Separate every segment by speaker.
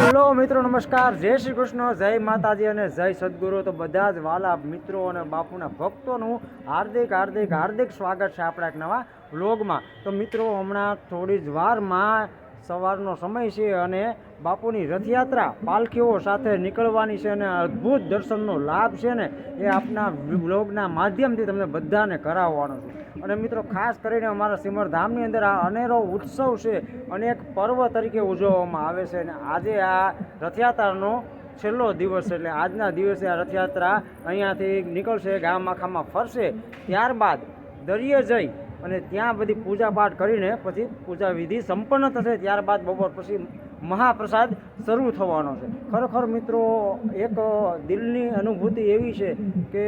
Speaker 1: Hello મિત્રો, નમસ્કાર, જય શ્રી કૃષ્ણ, જય માતાજી અને જય સદગુરુ. તો બધા જ વાલા મિત્રો અને બાપુના ભક્તોનું હાર્દિક હાર્દિક હાર્દિક સ્વાગત છે આપણા એક નવા વ્લોગમાં. તો મિત્રો, હમણાં થોડી જ વારમાં સવારનો સમય છે અને બાપુની રથયાત્રા પાલખીઓ સાથે નીકળવાની છે અને અદ્ભુત દર્શનનો લાભ છે ને એ આપના વ્લોગના માધ્યમથી તમને બધાને કરાવવાનો છે. અને મિત્રો, ખાસ કરીને અમારા સિમરધામની અંદર આ અનેરો ઉત્સવ છે અને એક પર્વ તરીકે ઉજવવામાં આવે છે. અને આજે આ રથયાત્રાનો છેલ્લો દિવસ છે, એટલે આજના દિવસે આ રથયાત્રા અહીંયાથી નીકળશે, ગામ આખામાં ફરશે, ત્યારબાદ દરિયે જઈ અને ત્યાં બધી પૂજાપાઠ કરીને પછી પૂજા વિધિ સંપન્ન થશે. ત્યારબાદ બપોર પછી મહાપ્રસાદ શરૂ થવાનો છે. ખરેખર મિત્રો, એક દિલની અનુભૂતિ એવી છે કે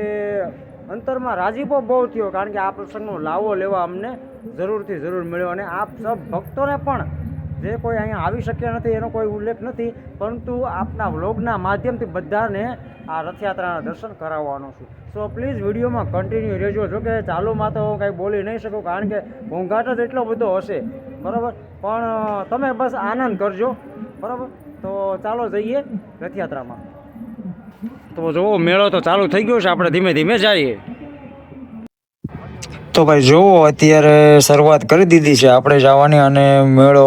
Speaker 1: અંતરમાં રાજીપો બહુ થયો, કારણ કે આ પ્રસંગનો લાવો લેવા અમને જરૂરથી જરૂર મળ્યો. અને આપ સબ ભક્તોને પણ, જે કોઈ અહીંયા આવી શક્યા નથી એનો કોઈ ઉલ્લેખ નથી, પરંતુ આપના વ્લોગના માધ્યમથી બધાને આ રથયાત્રાના દર્શન કરાવવાનો છું. સો પ્લીઝ વિડીયોમાં કન્ટિન્યુ રહેજો. જો કે ચાલુમાં તો હું કાંઈ બોલી નહીં શકું, કારણ કે ઘોંઘાટ જ એટલો બધો હશે, બરાબર, પણ તમે બસ આનંદ કરજો, બરાબર. તો ચાલો જઈએ રથયાત્રામાં. તો જુઓ, મેળો તો ચાલુ થઈ ગયો છે, આપણે ધીમે ધીમે જઈએ.
Speaker 2: તો ભાઈ જુઓ, અત્યારે શરૂઆત કરી દીધી છે આપણે જવાની, અને મેળો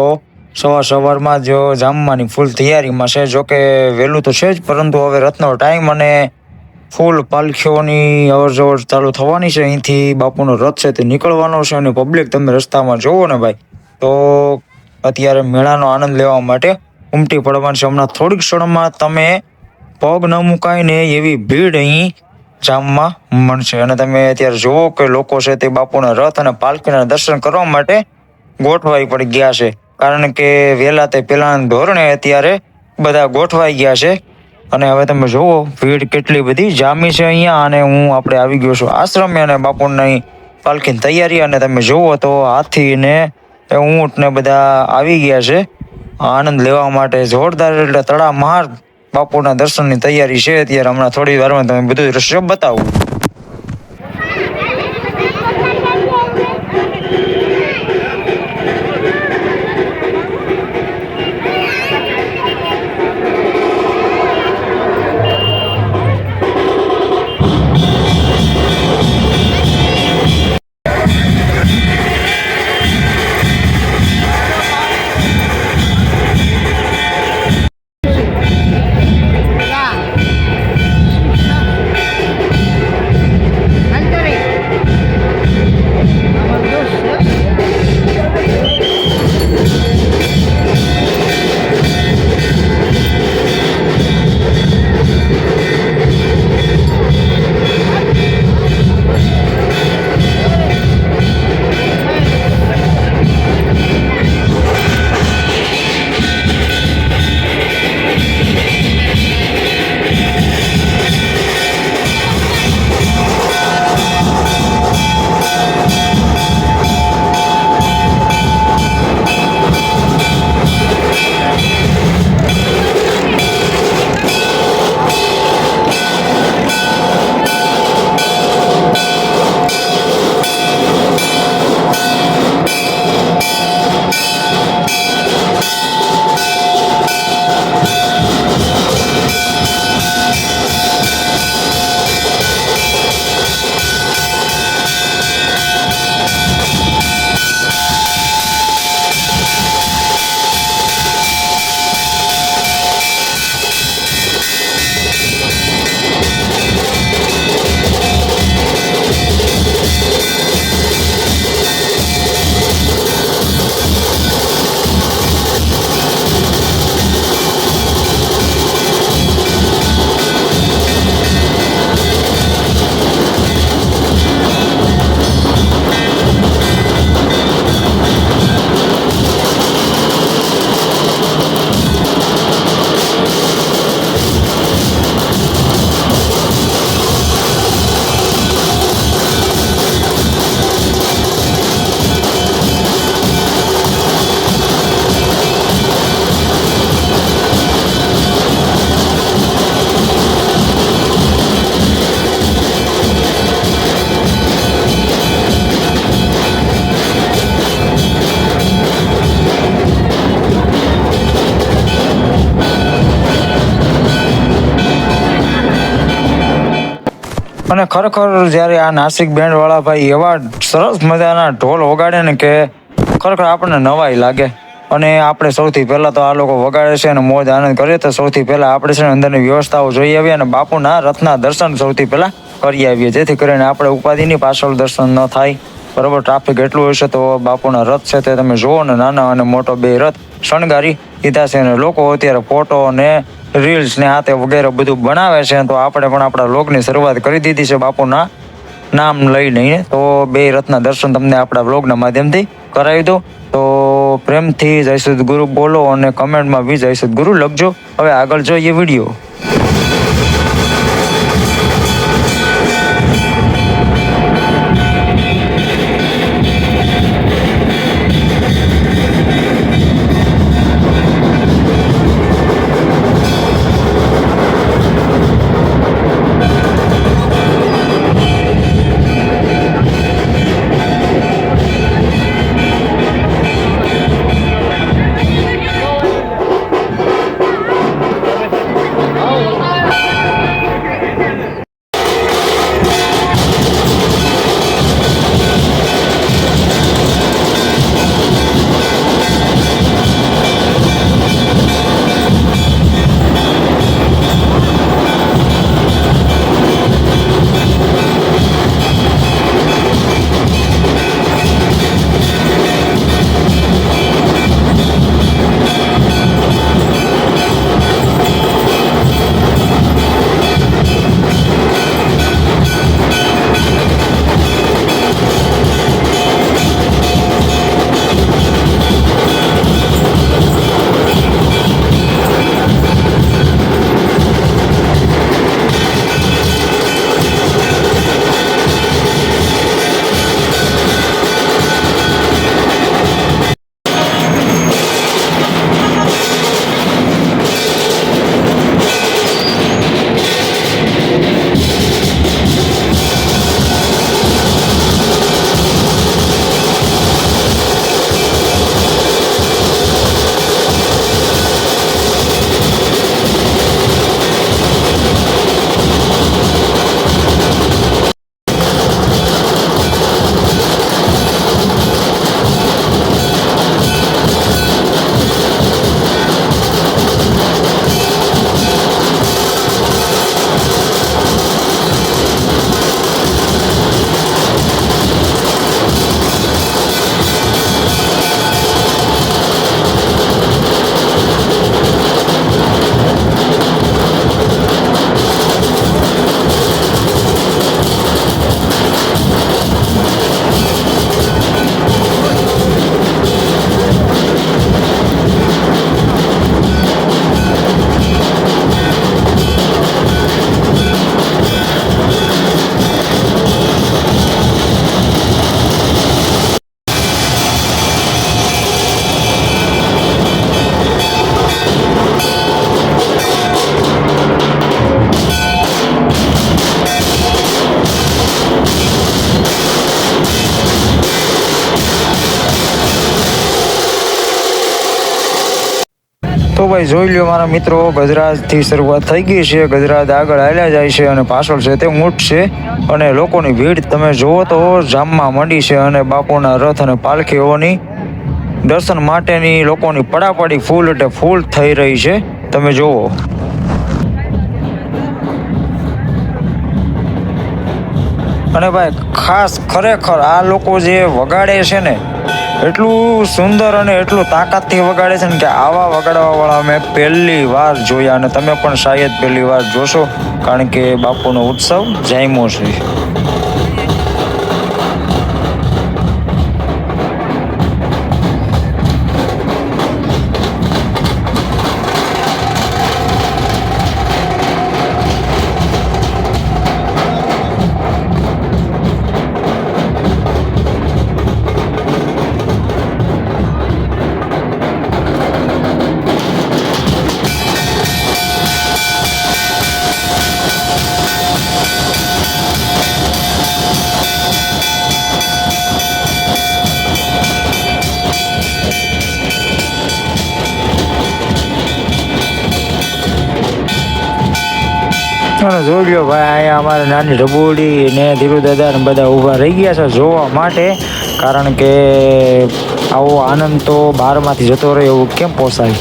Speaker 2: સવારમાં જ જામવાની ફૂલ તૈયારીમાં છે. જોકે વહેલું તો છે જ, પરંતુ હવે રથનો ટાઈમ અને ફૂલ પાલખીઓની અવર જવર ચાલુ થવાની છે. અહીંથી બાપુનો રથ છે તે નીકળવાનો છે અને પબ્લિક તમે રસ્તામાં જોવો ને ભાઈ, તો અત્યારે મેળાનો આનંદ લેવા માટે ઉમટી પડવાની છે. હમણાં થોડીક ક્ષણમાં તમે પગ ન મુકાય ને એવી ભીડ અહીં જામમાં મળશે. અને તમે અત્યારે જુઓ કે લોકો છે તે બાપુના રથ અને પાલખીના દર્શન કરવા માટે ગોઠવાઈ પડી ગયા છે, કારણ કે વહેલા તે પહેલાના ધોરણે અત્યારે બધા ગોઠવાઈ ગયા છે. અને હવે તમે જુઓ ભીડ કેટલી બધી જામી છે અહીંયા. અને હું આપણે આવી ગયો છું આશ્રમે, અને બાપુની પાલખીની તૈયારી. અને તમે જુઓ તો હાથી ને ઊંટ ને બધા આવી ગયા છે આનંદ લેવા માટે જોરદાર. એટલે તડામાર બાપુના દર્શનની તૈયારી છે અત્યારે. હમણાં થોડી વારમાં તમે બધું દ્રશ્ય બતાવું. અને ખરેખર જ્યારે આ નાસિક બેન્ડવાળા ભાઈ એવા સરસ મજાના ઢોલ વગાડે ને કે ખરેખર આપણને નવાઈ લાગે. અને આપણે સૌથી પહેલાં તો આ લોકો વગાડે છે અને મોજ આનંદ કરીએ તો સૌથી પહેલાં આપણે છે ને અંદરની વ્યવસ્થાઓ જોઈ આવીએ અને બાપુના રથના દર્શન સૌથી પહેલાં કરી આવીએ, જેથી કરીને આપણે ઉપાધિની પાછળ દર્શન ન થાય. બરાબર, ટ્રાફિક એટલું હશે તો બાપુના રથ છે તે તમે જુઓ ને, નાના અને મોટો બે રથ શણગારી દીધા છે અને લોકો અત્યારે ફોટો ને રીલ્સ ને આ તે વગેરે બધું બનાવે છે. તો આપણે પણ આપણા વ્લોગની શરૂઆત કરી દીધી છે બાપુના નામ લઈ લઈને. તો બે રથના દર્શન તમને આપણા વ્લોગના માધ્યમથી કરાવી દો. તો પ્રેમથી જય સદગુરુ બોલો અને કમેન્ટમાં બી જય સદગુરુ લખજો. હવે આગળ જોઈએ વિડીયો. તો ભાઈ જોઈ લ્યો મારા મિત્રો, ગજરાજથી શરૂઆત થઈ ગઈ છે. ગજરાજ આગળ હાલ્યા જાય છે અને પાછળ છે તે ઊંટ છે અને લોકોની ભીડ તમે જુઓ તો જામમાં મંડી છે અને બાપુના રથ અને પાલખીઓની દર્શન માટેની લોકોની પડાપડી ફૂલ એટલે ફૂલ થઈ રહી છે. તમે જુઓ. અને ભાઈ ખાસ ખરેખર આ લોકો જે વગાડે છે ને એટલું સુંદર અને એટલું તાકાતથી વગાડે છે ને કે આવા વગાડવાવાળા મેં પહેલી વાર જોયા અને તમે પણ શાયદ પહેલી વાર જોશો, કારણ કે બાપુનો ઉત્સવ જામ્યો છે. ને જોઈ લો ભાઈ, અહીંયા અમારે નાની ઢબુડી ને ધીરુ દાદા ને બધા ઊભા રહી ગયા છે જોવા માટે. કારણ કે આવો આનંદ તો બહારમાંથી જતો રહે એવું કેમ પોસાય.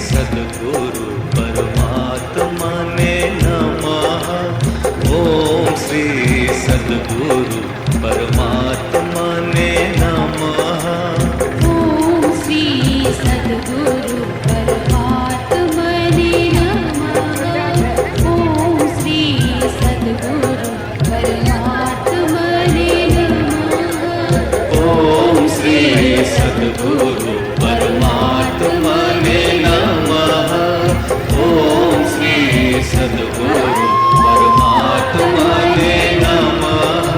Speaker 3: सद्गुरु परमात्मा ने नमः। ओम श्री सद्गुरु परमात्मा ने नमः।
Speaker 4: ओम श्री सद्गुरु परमात्मा ने नमः। ओम श्री सद्गुरु परमात्मा ने नमः।
Speaker 3: ओम श्री सद्गुरु परमात्मा ने नमः। ओम श्री सद्गुरु परमात्मा ने नमः।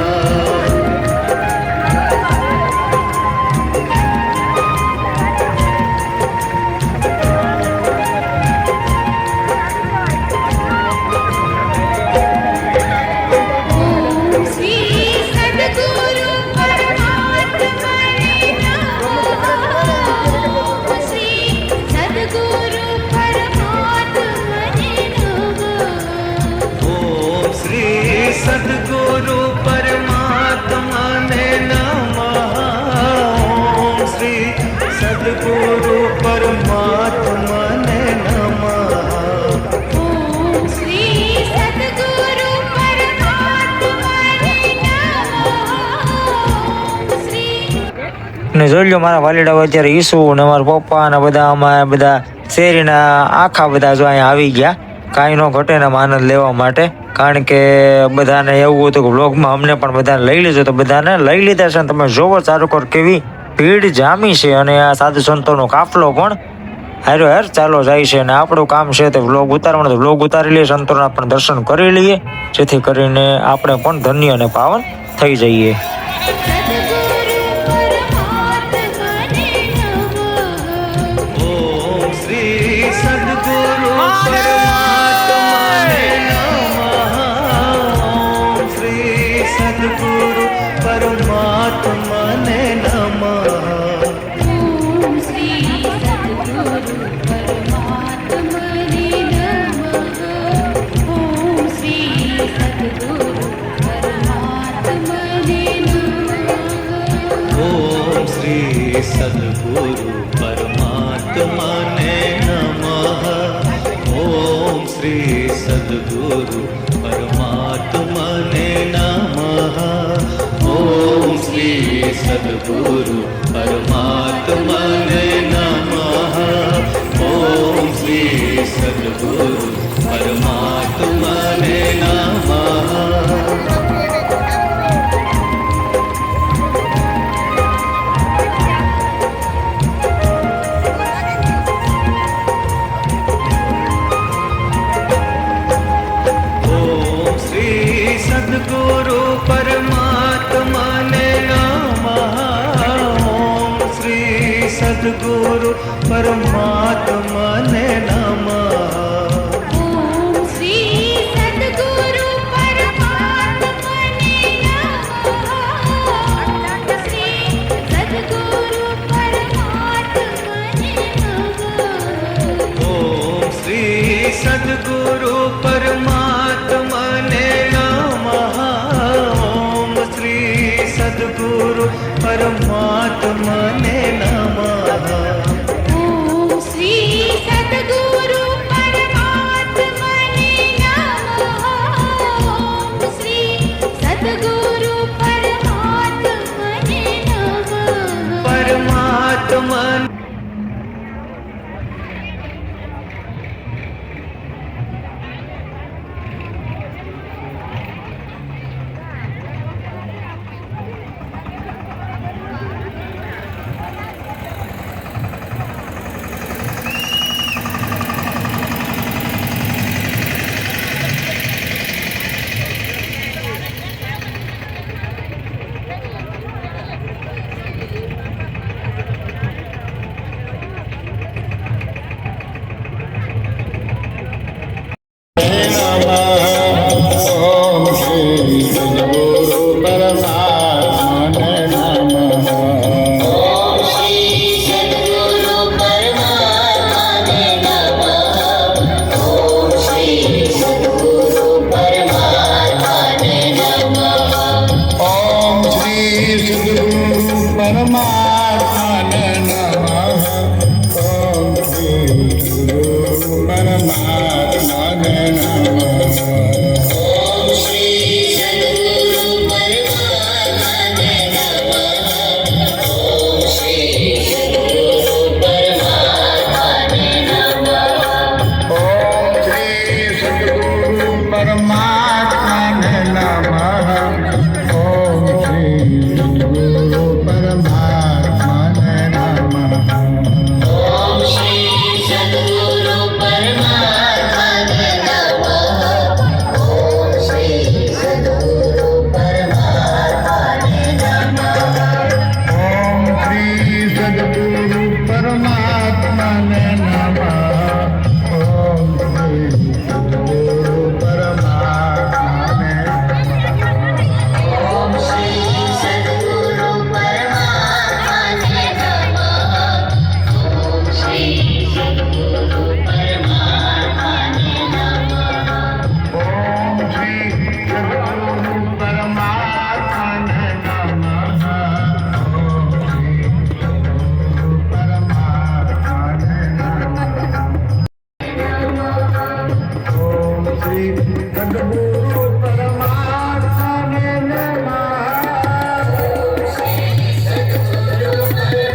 Speaker 2: જોઈ લો મારા વાલીડા અત્યારે ઈસુ ને મારા પપ્પા ને બધા અમારા બધા શેરીના આખા બધા જો અહીંયા આવી ગયા કાંઈ ન ઘટે ને આનંદ લેવા માટે, કારણ કે બધાને એવું હતું કે વ્લોગમાં અમને પણ બધાને લઈ લીધું, તો બધાને લઈ લીધા છે. તમે જોવો ચારુકોર કેવી ભીડ જામી છે, અને આ સાધુ સંતોનો કાફલો પણ હારો હેર ચાલો જાય છે. અને આપણું કામ છે તે વ્લોગ ઉતારવાનું, તો વ્લોગ ઉતારી લઈએ, સંતોના પણ દર્શન કરી લઈએ, જેથી કરીને આપણે પણ ધન્ય અને પાવન થઈ જઈએ.
Speaker 4: સદગુરુ
Speaker 3: પરમાત્માને નમઃ.
Speaker 4: ઓમ શ્રી સદગુરુ પરમાત્મને નમઃ. ઓમ શ્રી સદગુરુ પરમાત્મને નમઃ.
Speaker 3: ઓમ શ્રી સદગુરુ પરમાત્માને નમઃ. ઓમ શ્રી સદગુરુ પરમાત્માને નમઃ. ઓમ શ્રી સદગુરુ પરમાત્માને નમઃ. ઓમ શ્રી સદગુરુ પરમાત્માને નમઃ. સદગુરુ પરમાત્માને નમઃ. ઓમ શ્રી સદગુરુ પરમાત્માને નમઃ.
Speaker 4: ઓમ શ્રી સદગુરુ પરમાત્મને નમઃ. શ્રી સદગુરુ પરમાત્મને નમઃ.
Speaker 3: ઓમ શ્રી સદગુરુ પરમાત્માને નમઃ. ઓમ શ્રી સદગુરુ પરમાત્માને નમઃ.
Speaker 4: ઓમ શ્રી સદગુરુ પરમાત્મને નમઃ. ઓમ શ્રી સદગુરુ પરમાત્મને નમઃ.
Speaker 3: પરમાત્મા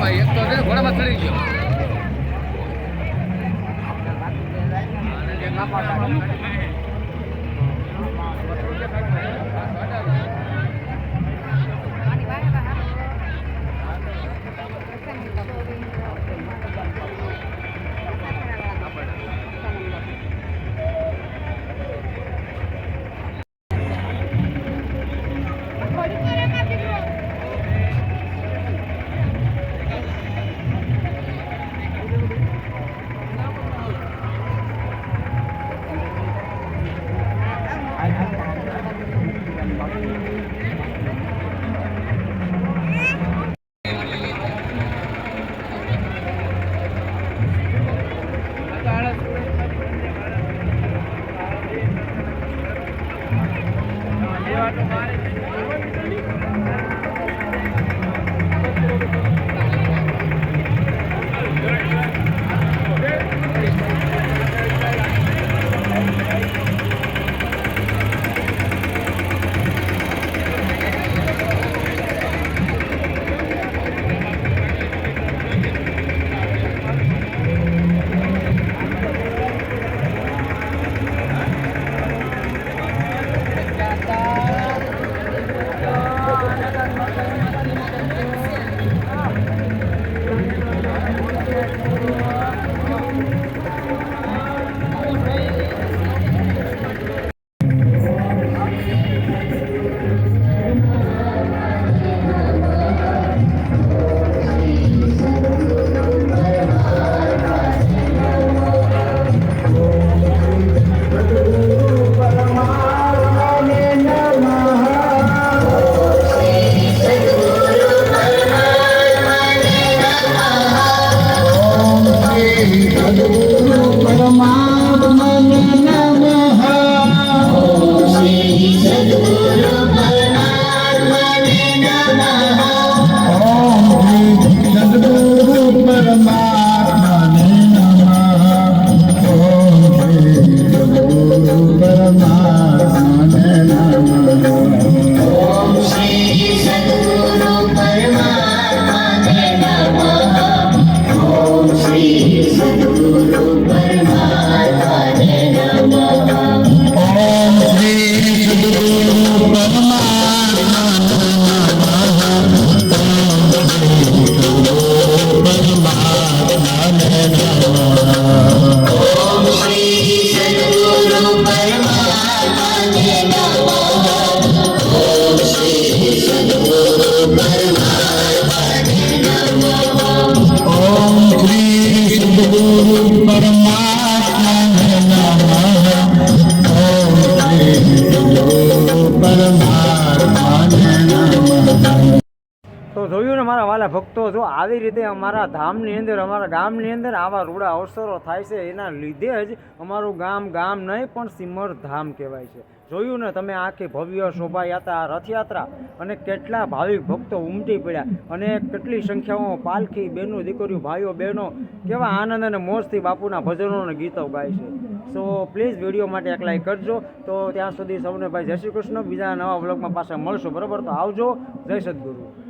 Speaker 5: ભાઈ એક તો છે ને ઘોડામાં ચડી ગયો
Speaker 1: તો જોયું ને મારા વાલા ભક્તો, જો આવી રીતે અમારા ધામની અંદર, અમારા ગામની અંદર આવા રૂડા અવસરો થાય છે, એના લીધે જ અમારું ગામ નહીં પણ સિમર ધામ કહેવાય છે. જોયું ને તમે, આખી ભવ્ય શોભાયાત્રા, રથયાત્રા, અને કેટલા ભાવિક ભક્તો ઉમટી પડ્યા, અને કેટલી સંખ્યામાં પાલખી, બહેનો દીકરીઓ, ભાઈઓ બહેનો કેવા આનંદ અને મોજથી બાપુના ભજનો અને ગીતો ગાય છે. સો પ્લીઝ વિડીયો માટે એક લાઈક કરજો. તો ત્યાં સુધી સૌને ભાઈ જય શ્રી કૃષ્ણ. બીજા નવા વ્લોગમાં પાછા મળશું, બરાબર? તો આવજો. જય સદગુરુ.